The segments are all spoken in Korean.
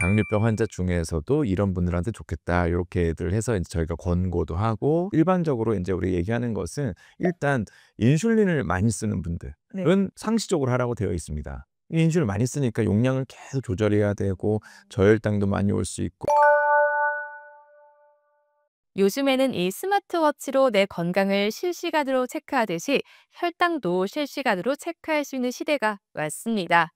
당뇨병 환자 중에서도 이런 분들한테 좋겠다. 이렇게들 해서 이제 저희가 권고도 하고 일반적으로 이제 우리 얘기하는 것은 일단 인슐린을 많이 쓰는 분들은 네. 상시적으로 하라고 되어 있습니다. 인슐린 많이 쓰니까 용량을 계속 조절해야 되고 저혈당도 많이 올 수 있고 요즘에는 이 스마트워치로 내 건강을 실시간으로 체크하듯이 혈당도 실시간으로 체크할 수 있는 시대가 왔습니다.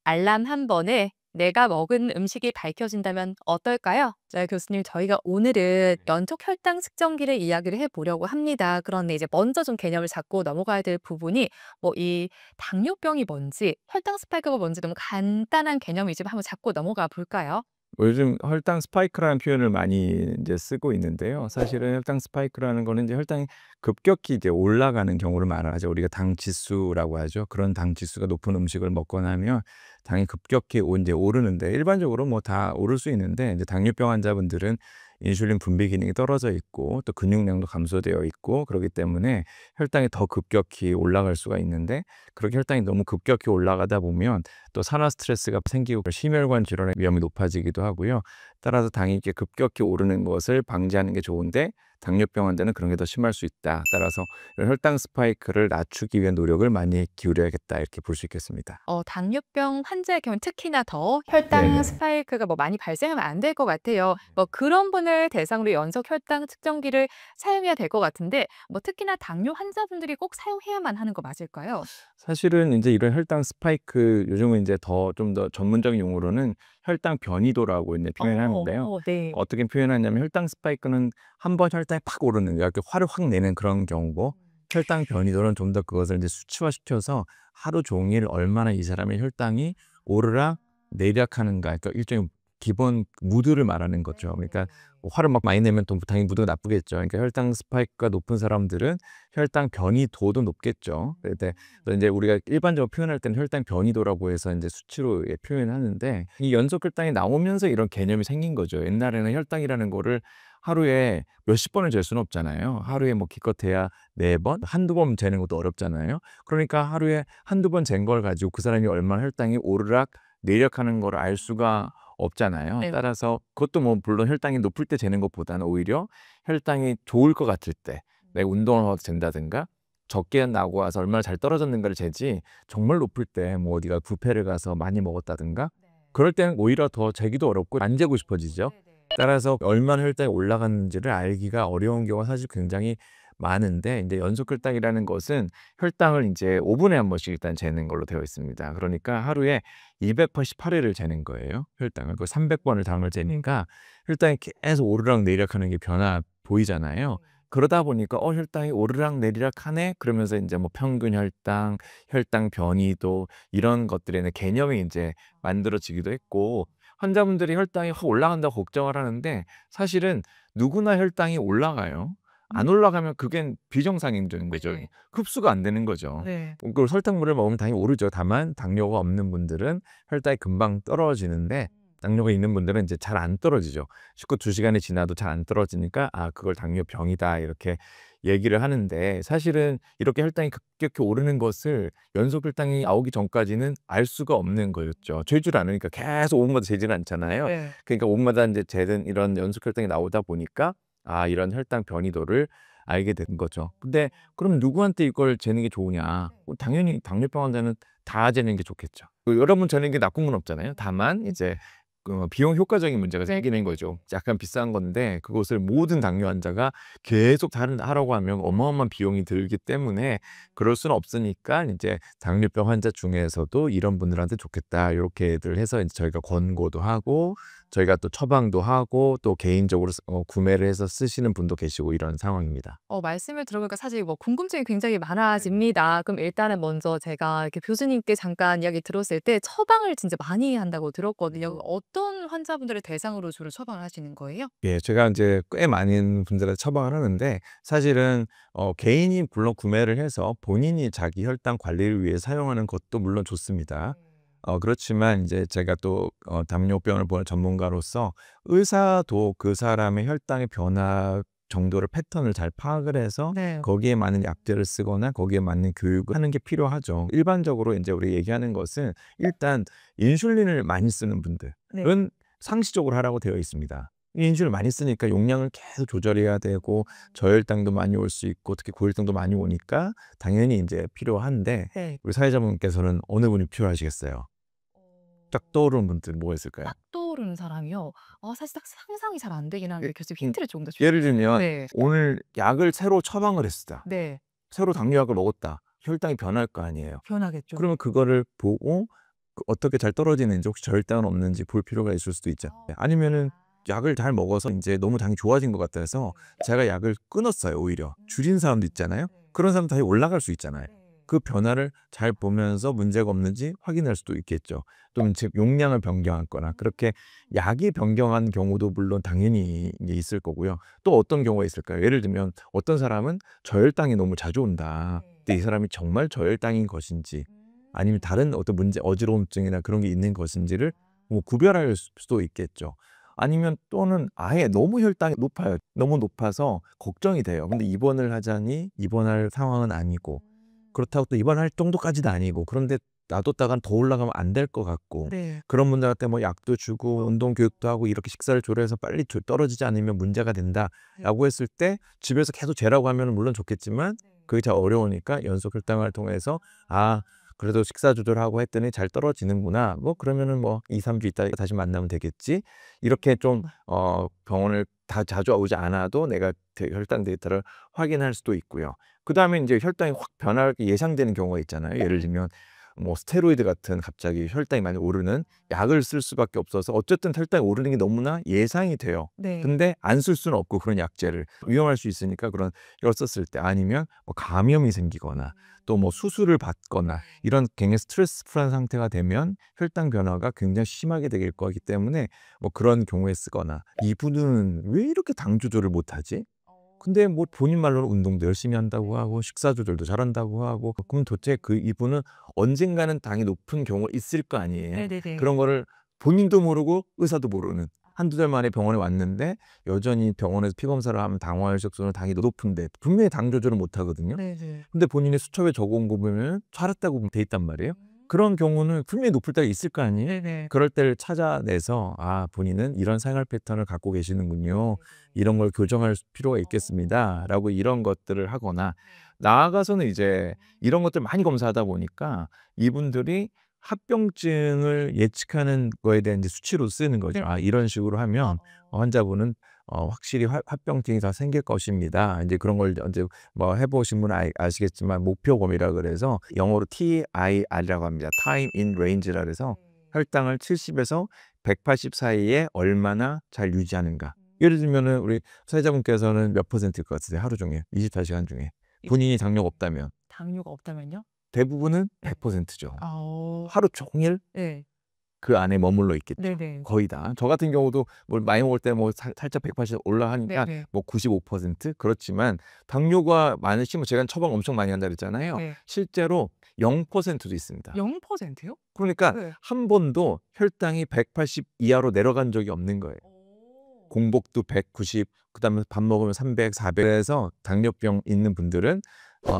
알람 한 번에 내가 먹은 음식이 밝혀진다면 어떨까요? 자, 교수님, 저희가 오늘은 연속 혈당 측정기를 이야기를 해보려고 합니다. 그런데 이제 먼저 좀 개념을 잡고 넘어가야 될 부분이 뭐 이 당뇨병이 뭔지, 혈당 스파이크가 뭔지 너무 간단한 개념이지만 한번 잡고 넘어가 볼까요? 요즘 혈당 스파이크라는 표현을 많이 이제 쓰고 있는데요. 사실은 혈당 스파이크라는 거는 이제 혈당이 급격히 이제 올라가는 경우를 말하죠. 우리가 당 지수라고 하죠. 그런 당 지수가 높은 음식을 먹고 나면 당이 급격히 이제 오르는데 일반적으로 뭐 다 오를 수 있는데 이제 당뇨병 환자분들은 인슐린 분비 기능이 떨어져 있고 또 근육량도 감소되어 있고 그렇기 때문에 혈당이 더 급격히 올라갈 수가 있는데 그렇게 혈당이 너무 급격히 올라가다 보면 또 산화 스트레스가 생기고 심혈관 질환의 위험이 높아지기도 하고요. 따라서 당이 이렇게 급격히 오르는 것을 방지하는 게 좋은데 당뇨병 환자는 그런 게 더 심할 수 있다. 따라서 이런 혈당 스파이크를 낮추기 위한 노력을 많이 기울여야겠다 이렇게 볼 수 있겠습니다. 당뇨병 환자의 경우는 특히나 더 혈당 네네. 스파이크가 뭐 많이 발생하면 안 될 것 같아요. 뭐 그런 분을 대상으로 연속 혈당 측정기를 사용해야 될 것 같은데 뭐 특히나 당뇨 환자분들이 꼭 사용해야만 하는 거 맞을까요? 사실은 이제 이런 혈당 스파이크 요즘은 이제 좀 더 전문적인 용어로는 혈당 변이도라고 이제 표현하는데요. 네. 어떻게 표현하냐면 혈당 스파이크는 한 번 혈당이 팍 오르는 이렇게 화를 확 내는 그런 경우고 혈당 변이도는 좀 더 그것을 이제 수치화시켜서 하루 종일 얼마나 이 사람의 혈당이 오르락 내리락하는가 그러니까 일종의 기본 무드를 말하는 거죠. 그러니까 뭐 화를 막 많이 내면 또 당연히 무드가 나쁘겠죠. 그러니까 혈당 스파이크가 높은 사람들은 혈당 변이도도 높겠죠. 근데 이제 우리가 일반적으로 표현할 때는 혈당 변이도라고 해서 이제 수치로 예 표현하는데 이 연속 혈당이 나오면서 이런 개념이 생긴 거죠. 옛날에는 혈당이라는 거를 하루에 몇십 번을 잴 수는 없잖아요. 하루에 뭐 기껏해야 4번, 한두 번 재는 것도 어렵잖아요. 그러니까 하루에 한두 번 잰 걸 가지고 그 사람이 얼마나 혈당이 오르락 내리락하는 걸 알 수가 없잖아요. 네. 따라서 그것도 뭐 물론 혈당이 높을 때 재는 것보다는 오히려 혈당이 좋을 것 같을 때 내가 운동을 하고 잰다든가 적게 나고 와서 얼마나 잘 떨어졌는가를 재지 정말 높을 때 뭐 어디가 뷔페를 가서 많이 먹었다든가 그럴 때는 오히려 더 재기도 어렵고 안 재고 싶어지죠. 따라서 얼마나 혈당이 올라갔는지를 알기가 어려운 경우가 사실 굉장히 많은데 이제 연속 혈당이라는 것은 혈당을 이제 5 분에 한 번씩 일단 재는 걸로 되어 있습니다. 그러니까 하루에 288 회를 재는 거예요, 혈당을. 그 300 번을 당을 재니까 혈당이 계속 오르락 내리락하는 게 변화 보이잖아요. 그러다 보니까 '혈당이 오르락내리락하네.' 그러면서 인제 뭐 평균 혈당, 혈당 변이도 이런 것들에는 개념이 인제 만들어지기도 했고 환자분들이 혈당이 확 올라간다고 걱정을 하는데 사실은 누구나 혈당이 올라가요. 안 올라가면 그겐 비정상인 거죠. 흡수가 안 되는 거죠. 네. 그 설탕물을 먹으면 당연히 오르죠. 다만 당뇨가 없는 분들은 혈당이 금방 떨어지는데 당뇨가 있는 분들은 이제 잘 안 떨어지죠. 12시간이 지나도 잘 안 떨어지니까 "아 그걸 당뇨병이다." 이렇게 얘기를 하는데 사실은 이렇게 혈당이 급격히 오르는 것을 연속 혈당이 나오기 전까지는 알 수가 없는 거였죠. 재질 않으니까 계속 5 분마다 재지는 않잖아요. 네. 그러니까 5 분마다 인제 재는 이런 연속 혈당이 나오다 보니까 아 이런 혈당 변이도를 알게 된 거죠. 근데 그럼 누구한테 이걸 재는 게 좋으냐? 당연히 당뇨병 환자는 다 재는 게 좋겠죠. 여러 번 재는 게 나쁜 건 없잖아요. 다만 이제 비용 효과적인 문제가 생기는 거죠. 약간 비싼 건데 그것을 모든 당뇨 환자가 계속 하라고 하면 어마어마한 비용이 들기 때문에 그럴 수는 없으니까 인제 당뇨병 환자 중에서도 이런 분들한테 좋겠다. 요렇게들 해서 인제 저희가 권고도 하고 저희가 또 처방도 하고 또 개인적으로 구매를 해서 쓰시는 분도 계시고 이런 상황입니다. 말씀을 들어보니까 사실 뭐 궁금증이 굉장히 많아집니다. 그럼 일단은 먼저 제가 이렇게 교수님께 잠깐 이야기 들었을 때 처방을 진짜 많이 한다고 들었거든요. 어떤 환자분들을 대상으로 주로 처방을 하시는 거예요? 예. 제가 인제 꽤 많은 분들한테 처방을 하는데 사실은 개인이 물론 구매를 해서 본인이 자기 혈당 관리를 위해 사용하는 것도 물론 좋습니다. 그렇지만 인제 제가 또 당뇨병을 보는 전문가로서 의사도 그 사람의 혈당의 변화 정도를 패턴을 잘 파악을 해서 네. 거기에 맞는 약제를 쓰거나 거기에 맞는 교육을 하는 게 필요하죠. 일반적으로 인제 우리 얘기하는 것은 일단 인슐린을 많이 쓰는 분들은 네. 상시적으로 하라고 되어 있습니다. 인슐린 많이 쓰니까 용량을 계속 조절해야 되고 저혈당도 많이 올 수 있고 특히 고혈당도 많이 오니까 당연히 이제 필요한데 네. 우리 사회자분께서는 어느 분이 필요하시겠어요? 딱 떠오르는 분들 뭐가 있을까요? 딱 떠오르는 사람이요? 사실 딱 상상이 잘 안 되긴 하는데 교수님 힌트를 조금 더 예를 주시겠어요? 들면 네. 오늘 약을 새로 처방을 했다. 네. 새로 당뇨약을 먹었다. 혈당이 변할 거 아니에요. 변하겠죠. 그러면 그거를 보고 어떻게 잘 떨어지는지 혹시 저혈당은 없는지 볼 필요가 있을 수도 있잖아요. 아니면은 약을 잘 먹어서 이제 너무 당이 좋아진 것 같아서 제가 약을 끊었어요. 오히려 줄인 사람도 있잖아요. 그런 사람 당이 올라갈 수 있잖아요. 그 변화를 잘 보면서 문제가 없는지 확인할 수도 있겠죠. 또는 즉 용량을 변경했거나 그렇게 약이 변경한 경우도 물론 당연히 이제 있을 거고요. 또 어떤 경우가 있을까요? 예를 들면 어떤 사람은 저혈당이 너무 자주 온다. 근데 이 사람이 정말 저혈당인 것인지 아니면 다른 어떤 문제, 어지러움증이나 그런 게 있는 것인지를 뭐 구별할 수도 있겠죠. 아니면 또는 아예 너무 혈당이 높아요. 너무 높아서 걱정이 돼요. 근데 입원을 하자니 입원할 상황은 아니고 그렇다고 또 입원할 정도까지도 아니고 그런데 놔뒀다간 더 올라가면 안 될 것 같고 네. 그런 분들한테 뭐 약도 주고 운동 교육도 하고 이렇게 식사를 조절해서 빨리 떨어지지 않으면 문제가 된다라고 했을 때 집에서 계속 재라고 하면 물론 좋겠지만 그게 잘 어려우니까 연속 혈당을 통해서 그래도 식사 조절하고 했더니 잘 떨어지는구나. 뭐 그러면은 뭐 2-3주 있다가 다시 만나면 되겠지. 이렇게 좀 병원을 다 자주 오지 않아도 내가 혈당 데이터를 확인할 수도 있고요. 그다음에 이제 혈당이 확 변하게 예상되는 경우가 있잖아요. 예를 들면 뭐 스테로이드 같은 갑자기 혈당이 많이 오르는 약을 쓸 수밖에 없어서 어쨌든 혈당이 오르는 게 너무나 예상이 돼요. 네. 근데 안 쓸 수는 없고 그런 약제를 위험할 수 있으니까 그런 걸 썼을 때 아니면 뭐 감염이 생기거나 또 뭐 수술을 받거나 이런 굉장히 스트레스풀한 상태가 되면 혈당 변화가 굉장히 심하게 되길 거기 때문에 뭐 그런 경우에 쓰거나 이분은 왜 이렇게 당 조절을 못하지? 근데 뭐 본인 말로는 운동도 열심히 한다고 하고 식사 조절도 잘한다고 하고 그럼 도대체 그 이분은 언젠가는 당이 높은 경우가 있을 거 아니에요. 네네네. 그런 거를 본인도 모르고 의사도 모르는 한두 달 만에 병원에 왔는데 여전히 병원에서 피검사를 하면 당화혈색소는 당이 높은데 분명히 당 조절을 못 하거든요. 네네. 근데 본인이 수첩에 적어온 거 보면 잘했다고 돼 있단 말이에요. 그런 경우는 분명히 높을 때가 있을 거 아니에요. 네네. 그럴 때를 찾아내서 본인은 이런 생활 패턴을 갖고 계시는군요. 이런 걸 교정할 필요가 있겠습니다. 라고 이런 것들을 하거나 나아가서는 이제 이런 것들 많이 검사하다 보니까 이분들이 합병증을 예측하는 거에 대한 이제 수치로 쓰는 거죠. 이런 식으로 하면 환자분은 확실히 합병증이 다 생길 것입니다. 이제 그런 걸 이제 뭐 해보신 분은 아시겠지만 목표범위라 그래서 영어로 TIR이라고 합니다. Time in Range라 그래서 혈당을 70에서 180 사이에 얼마나 잘 유지하는가. 예를 들면은 우리 사회자분께서는 몇 퍼센트일 것 같으세요? 하루 종일 24시간 중에 본인이 당뇨가 없다면 당뇨가 없다면요? 대부분은 100%죠. 어. 하루 종일 네. 그 안에 머물러 있겠죠. 네네. 거의 다. 저 같은 경우도 뭘 많이 먹을 때 뭐 살짝 180 올라가니까 네네. 뭐 95% 그렇지만 당뇨가 많으시면 제가 처방 엄청 많이 한다 그랬잖아요. 네. 실제로 0%도 있습니다. 0%요? 그러니까 네. 한 번도 혈당이 180 이하로 내려간 적이 없는 거예요. 공복도 190, 그다음에 밥 먹으면 300, 400에서 당뇨병 있는 분들은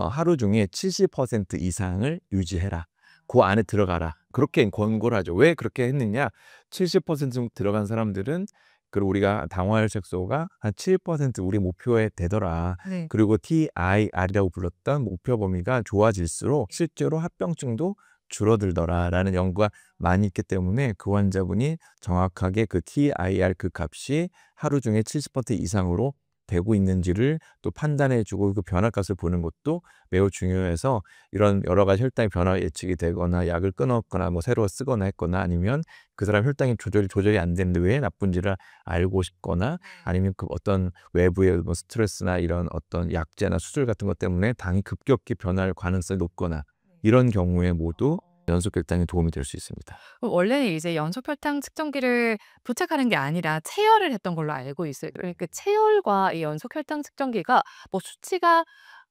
하루 중에 70% 이상을 유지해라. 그 안에 들어가라. 그렇게 권고를 하죠. 왜 그렇게 했느냐? 70% 정도 들어간 사람들은 그리고 우리가 당화혈색소가 한 7% 우리 목표에 되더라. 네. 그리고 TIR이라고 불렀던 목표 범위가 좋아질수록 실제로 합병증도 줄어들더라라는 연구가 많이 있기 때문에 그 환자분이 정확하게 그 TIR 그 값이 하루 중에 70% 이상으로 되고 있는지를 또 판단해주고 그 변화값을 보는 것도 매우 중요해서 이런 여러 가지 혈당의 변화 예측이 되거나 약을 끊었거나 뭐 새로 쓰거나 했거나 아니면 그 사람 혈당이 조절이 안 되는데 왜 나쁜지를 알고 싶거나 아니면 그 어떤 외부의 뭐 스트레스나 이런 어떤 약제나 수술 같은 것 때문에 당이 급격히 변할 가능성이 높거나 이런 경우에 모두 연속 혈당에 도움이 될 수 있습니다. 원래는 이제 연속 혈당 측정기를 부착하는 게 아니라 체열을 했던 걸로 알고 있어요. 그러니까 체열과 이 연속 혈당 측정기가 뭐 수치가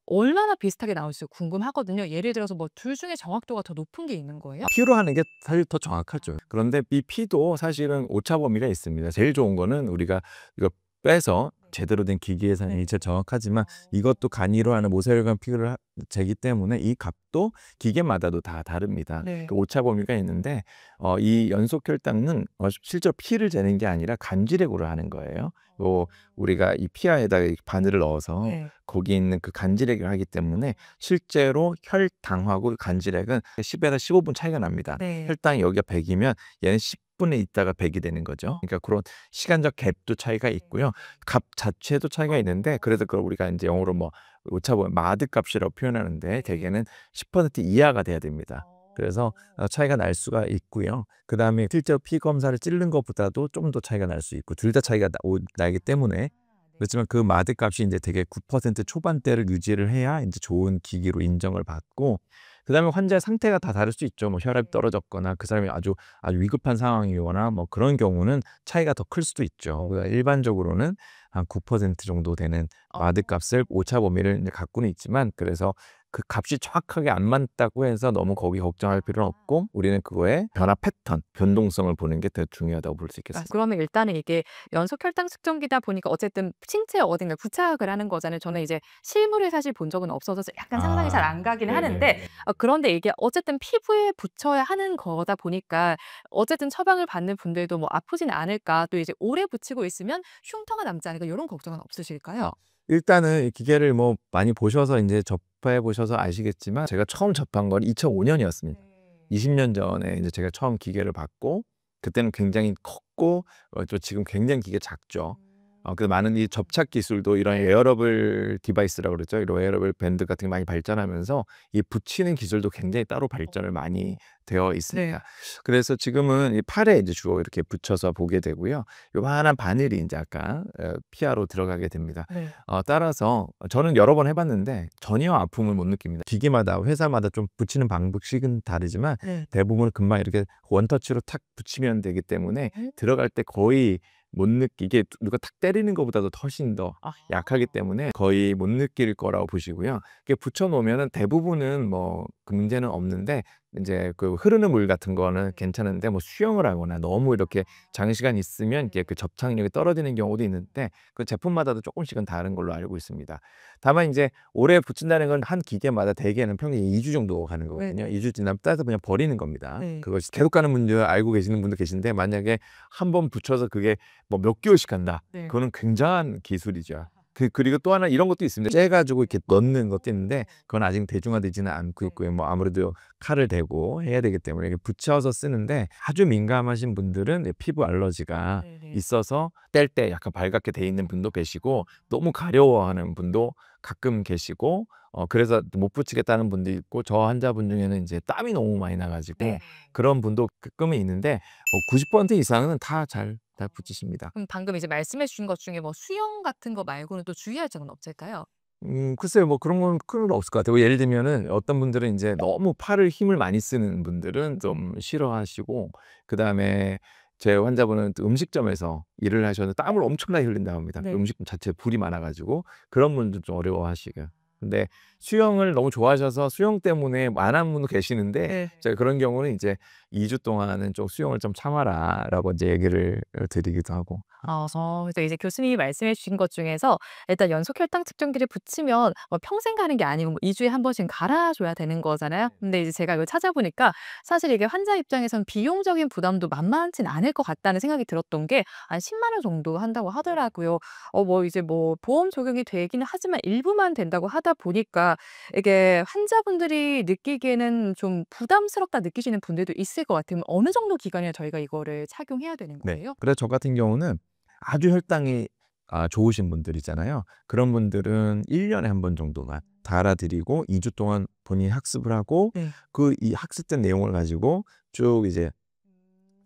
얼마나 비슷하게 나올지 궁금하거든요. 예를 들어서 뭐 둘 중에 정확도가 더 높은 게 있는 거예요? 피로 하는 게 사실 더 정확하죠. 그런데 이 피도 사실은 오차 범위가 있습니다. 제일 좋은 거는 우리가 이거 빼서 제대로 된 기계에서는 네. 일체 정확하지만 이것도 간이로 하는 모세혈관 피를 재기 때문에 이 값도 기계마다도 다 다릅니다. 네. 그 오차 범위가 있는데 이 연속 혈당은 실제로 피를 재는 게 아니라 간질액으로 하는 거예요. 우리가 이 피하에다가 이 바늘을 넣어서 네. 거기 있는 그 간질액을 하기 때문에 실제로 혈당하고 간질액은 10에서 15분 차이가 납니다. 네. 혈당이 여기가 100이면 얘는 10분에 있다가 100이 되는 거죠. 그러니까 그런 시간적 갭도 차이가 있고요. 값 자체도 차이가 있는데 그래서 그걸 우리가 이제 영어로 뭐 오차범위 마드 값이라고 표현하는데 대개는 10% 이하가 돼야 됩니다. 그래서 차이가 날 수가 있고요. 그다음에 실제로 피 검사를 찌른 것보다도 좀 더 차이가 날 수 있고 둘 다 차이가 나기 때문에 그렇지만 그 마드 값이 이제 되게 9% 초반대를 유지를 해야 이제 좋은 기기로 인정을 받고 그다음에 환자의 상태가 다 다를 수 있죠. 뭐 혈압이 떨어졌거나 그 사람이 아주 위급한 상황이거나 뭐 그런 경우는 차이가 더 클 수도 있죠. 그러니까 일반적으로는 한 9% 정도 되는 마드 값을 오차 범위를 이제 갖고는 있지만 그래서 그 값이 정확하게 안 맞다고 해서 너무 거기 걱정할 필요는 없고 우리는 그거의 변화 패턴, 변동성을 보는 게 더 중요하다고 볼 수 있겠습니다. 그러면 일단은 이게 연속 혈당 측정기다 보니까 어쨌든 신체 어딘가 부착을 하는 거잖아요. 저는 이제 실물을 사실 본 적은 없어서 약간 상상이 잘 안 가기는 하는데 그런데 이게 어쨌든 피부에 붙여야 하는 거다 보니까 어쨌든 처방을 받는 분들도 뭐 아프진 않을까 또 이제 오래 붙이고 있으면 흉터가 남지 않을까 이런 걱정은 없으실까요? 일단은 이 기계를 뭐 많이 보셔서 이제 접해 보셔서 아시겠지만 제가 처음 접한 건 2005년이었습니다. 20년 전에 이제 제가 처음 기계를 받고 그때는 굉장히 컸고 또 지금 굉장히 기계 작죠. 그 많은 이 접착 기술도 이런 웨어러블 디바이스라고 그러죠. 이런 웨어러블 밴드 같은 게 많이 발전하면서 이 붙이는 기술도 굉장히 따로 발전을 많이 되어 있습니다. 그래서 지금은 이 팔에 이제 주로 이렇게 붙여서 보게 되고요. 요만한 바늘이 이제 아까 피하로 들어가게 됩니다. 네. 따라서 저는 여러 번 해봤는데 전혀 아픔을 못 느낍니다. 기계마다 회사마다 좀 붙이는 방식은 다르지만 네. 대부분 금방 이렇게 원터치로 탁 붙이면 되기 때문에 들어갈 때 거의 못 느끼게 누가 탁 때리는 것보다도 훨씬 더 약하기 때문에 거의 못 느낄 거라고 보시고요. 이렇게 붙여 놓으면은 대부분은 뭐 문제는 없는데 이제 그 흐르는 물 같은 거는 괜찮은데 뭐 수영을 하거나 너무 이렇게 장시간 있으면 이게 그 접착력이 떨어지는 경우도 있는데 그 제품마다도 조금씩은 다른 걸로 알고 있습니다. 다만 이제 오래 붙인다는 건 한 기계마다 대개는 평균 2주 정도 가는 거거든요. 2주 지나면 따서 그냥 버리는 겁니다. 네. 그것이 계속 가는 분들 알고 계시는 분도 계신데 만약에 한 번 붙여서 그게 뭐 몇 개월씩 간다. 네. 그거는 굉장한 기술이죠. 그리고 또 하나 이런 것도 있습니다. 째가지고 이렇게 넣는 것도 있는데 그건 아직 대중화되지는 않고 있고요. 뭐 아무래도 칼을 대고 해야 되기 때문에 이렇게 붙여서 쓰는데 아주 민감하신 분들은 피부 알러지가 있어서 뗄 때 약간 발갛게 돼 있는 분도 계시고 너무 가려워하는 분도 가끔 계시고 그래서 못 붙이겠다는 분도 있고 저 환자분 중에는 이제 땀이 너무 많이 나가지고 그런 분도 가끔은 있는데 90% 이상은 다 잘 붙이십니다. 그럼 방금 이제 말씀해 주신 것 중에 뭐 수영 같은 거 말고는 또 주의할 점은 없을까요? 글쎄요. 뭐 그런 건 큰 건 없을 것 같아요. 예를 들면은 어떤 분들은 이제 너무 팔을 힘을 많이 쓰는 분들은 좀 싫어하시고 그다음에 제 환자분은 또 음식점에서 일을 하셨는데 땀을 엄청나게 흘린다고 합니다. 그 음식점 자체에 불이 많아 가지고 그런 분들 좀 어려워하시고요. 근데 수영을 너무 좋아하셔서 수영 때문에 안 한 분도 계시는데 제가 그런 경우는 이제 2주 동안은 좀 "수영을 좀 참아라."라고 이제 얘기를 드리기도 하고. 그래서 이제 교수님이 말씀해 주신 것 중에서 일단 연속 혈당 측정기를 붙이면 평생 가는 게 아니고 뭐 2 주에 한 번씩 갈아줘야 되는 거잖아요. 근데 이제 제가 이걸 찾아보니까 사실 이게 환자 입장에선 비용적인 부담도 만만치는 않을 것 같다는 생각이 들었던 게 한 10만 원 정도 한다고 하더라고요. 뭐 이제 뭐 보험 적용이 되기는 하지만 일부만 된다고 하다 보니까 이게 환자분들이 느끼기에는 좀 부담스럽다 느끼시는 분들도 있을 것 같으면 어느 정도 기간이나 저희가 이거를 착용해야 되는 거예요? 그래서 저 같은 경우는 아주 혈당이 좋으신 분들이잖아요. 그런 분들은 1 년에 한 번 정도만 달아 드리고 2주 동안 본인이 학습을 하고 그 이 학습된 내용을 가지고 쭉 이제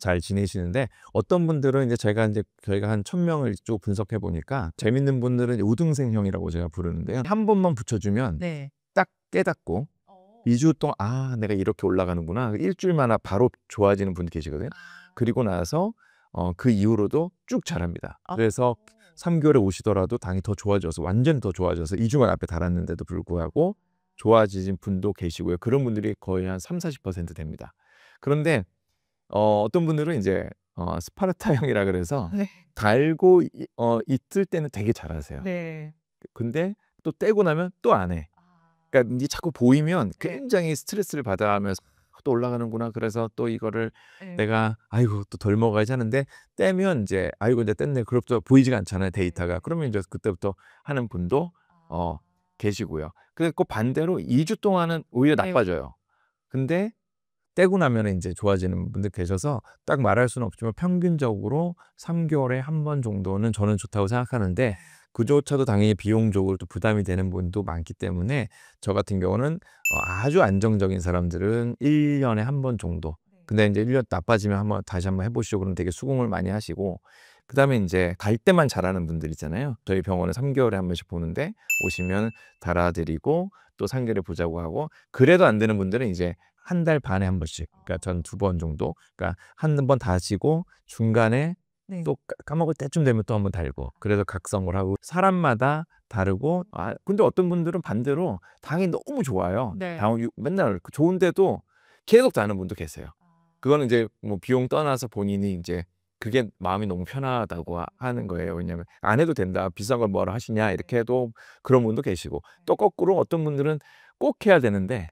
잘 지내시는데 어떤 분들은 이제 저희가 한 1,000명을 쭉 분석해 보니까 재밌는 분들은 이제 우등생형이라고 제가 부르는데요. 한 번만 붙여 주면 딱 깨닫고 2주 동안 '아 내가 이렇게 올라가는구나.' 일 주일 만에 바로 좋아지는 분도 계시거든요. 그리고 나서 그 이후로도 쭉 잘합니다. 그래서 3 개월에 오시더라도 당이 더 좋아져서 완전히 더 좋아져서 2 주간 앞에 달았는데도 불구하고 좋아지신 분도 계시고요. 그런 분들이 거의 한 30~40% 됩니다. 그런데 어떤 분들은 이제 스파르타형이라 그래서 네. 달고 있을 때는 되게 잘하세요. 네. 근데 또 떼고 나면 또 안 해. 그러니까 인제 자꾸 보이면 네. 굉장히 스트레스를 받아하면서 '또 올라가는구나. 그래서 또 이거를 네. 내가 아이고 또 덜 먹어야지.' 하는데 떼면 인제 '아이고 이제 뗐네.' 그럼 또 보이지가 않잖아요, 데이터가. 그러면 인제 그때부터 하는 분도 어 계시고요. 근데 그 반대로 2주 동안은 오히려 네. 나빠져요. 근데 떼고 나면은 인제 좋아지는 분들 계셔서 딱 말할 수는 없지만 평균적으로 3 개월에 한 번 정도는 저는 좋다고 생각하는데 그조차도 당연히 비용적으로 또 부담이 되는 분도 많기 때문에 저 같은 경우는 아주 안정적인 사람들은 1 년에 한 번 정도. 근데 인제 1년 나빠지면 다시 한번 해 보시죠. 그럼 되게 수긍을 많이 하시고 그다음에 인제 갈 때만 잘하는 분들 있잖아요. 저희 병원은 3 개월에 한 번씩 보는데 오시면 달아 드리고 또 상계를 보자고 하고 그래도 안 되는 분들은 이제 한 달 반에 한 번씩 그러니까 전 2번 정도 그러니까 한 번 다시고 중간에 네. 또 까먹을 때쯤 되면 또 한 번 달고 그래서 각성을 하고 사람마다 다르고 근데 어떤 분들은 반대로 당이 너무 좋아요. 네. 당 맨날 좋은데도 계속 다는 분도 계세요. 그거는 이제 뭐 비용 떠나서 본인이 인제 그게 마음이 너무 편하다고 하는 거예요. 왜냐하면 "안 해도 된다. 비싼 걸 뭐하러 하시냐." 이렇게 해도 그런 분도 계시고 또 거꾸로 어떤 분들은 꼭 해야 되는데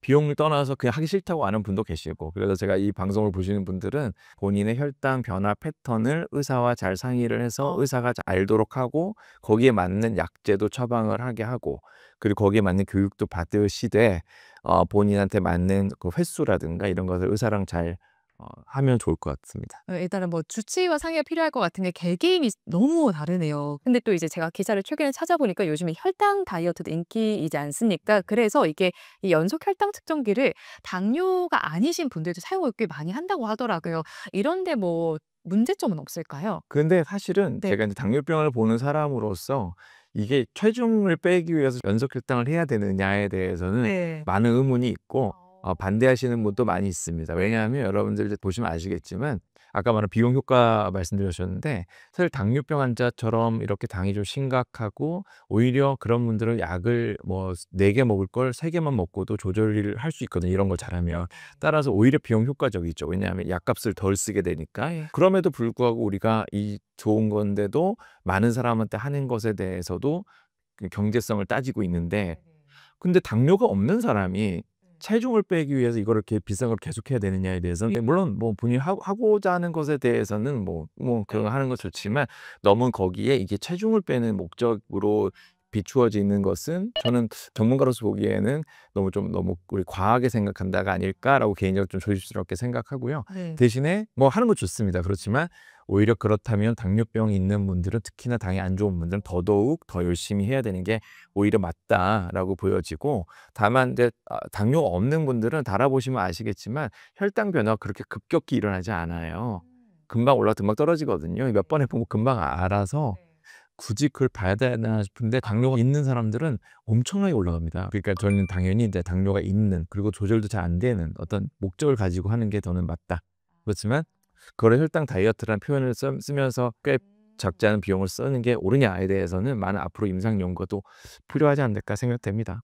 비용을 떠나서 그냥 하기 싫다고 하는 분도 계시고 그래서 제가 이 방송을 보시는 분들은 본인의 혈당 변화 패턴을 의사와 잘 상의를 해서 의사가 잘 알도록 하고 거기에 맞는 약제도 처방을 하게 하고 그리고 거기에 맞는 교육도 받으시되 본인한테 맞는 그 횟수라든가 이런 것을 의사랑 잘 하면 좋을 것 같습니다. 일단은 뭐 주치의와 상의가 필요할 것 같은 게 개개인이 너무 다르네요. 근데 또 이제 제가 기사를 최근에 찾아보니까 요즘에 혈당 다이어트도 인기이지 않습니까? 그래서 이게 이 연속 혈당 측정기를 당뇨가 아니신 분들도 사용을 꽤 많이 한다고 하더라고요. 이런데 뭐 문제점은 없을까요? 근데 사실은 네. 제가 인제 당뇨병을 보는 사람으로서 이게 체중을 빼기 위해서 연속 혈당을 해야 되느냐에 대해서는 네. 많은 의문이 있고 반대하시는 분도 많이 있습니다. 왜냐하면 여러분들 이제 보시면 아시겠지만 아까 말한 비용 효과 말씀드렸었는데 사실 당뇨병 환자처럼 이렇게 당이 좀 심각하고 오히려 그런 분들은 약을 뭐 4개 먹을 걸 3 개만 먹고도 조절을 할 수 있거든요, 이런 걸 잘하면. 따라서 오히려 비용 효과적이죠. 왜냐하면 약값을 덜 쓰게 되니까. 네. 그럼에도 불구하고 우리가 이 좋은 건데도 많은 사람한테 하는 것에 대해서도 그 경제성을 따지고 있는데 근데 당뇨가 없는 사람이 체중을 빼기 위해서 이거를 이렇게 비싼 걸 계속해야 되느냐에 대해서는 물론 뭐 본인이 하고자 하는 것에 대해서는 그거 하는 건 좋지만 너무 거기에 이게 체중을 빼는 목적으로 비추어지는 것은 저는 전문가로서 보기에는 너무 우리 과하게 생각한다가 아닐까라고 개인적으로 좀 조심스럽게 생각하고요. 네. 대신에 뭐 하는 건 좋습니다. 그렇지만 오히려 그렇다면 당뇨병이 있는 분들은 특히나 당이 안 좋은 분들은 더더욱 더 열심히 해야 되는 게 오히려 맞다라고 보여지고 다만 인제 당뇨가 없는 분들은 달아보시면 아시겠지만 혈당 변화가 그렇게 급격히 일어나지 않아요. 금방 올라갔다 금방 떨어지거든요. 몇 번 해 보면 금방 알아서 굳이 그걸 봐야 되나 싶은데 당뇨가 있는 사람들은 엄청나게 올라갑니다. 그러니까 저는 당연히 이제 당뇨가 있는 그리고 조절도 잘 안 되는 어떤 목적을 가지고 하는 게 저는 맞다. 그렇지만 그거를 혈당 다이어트라는 표현을 쓰면서 꽤 적지 않은 비용을 쓰는 게 옳으냐에 대해서는 많은 앞으로 임상 연구도 필요하지 않을까 생각됩니다.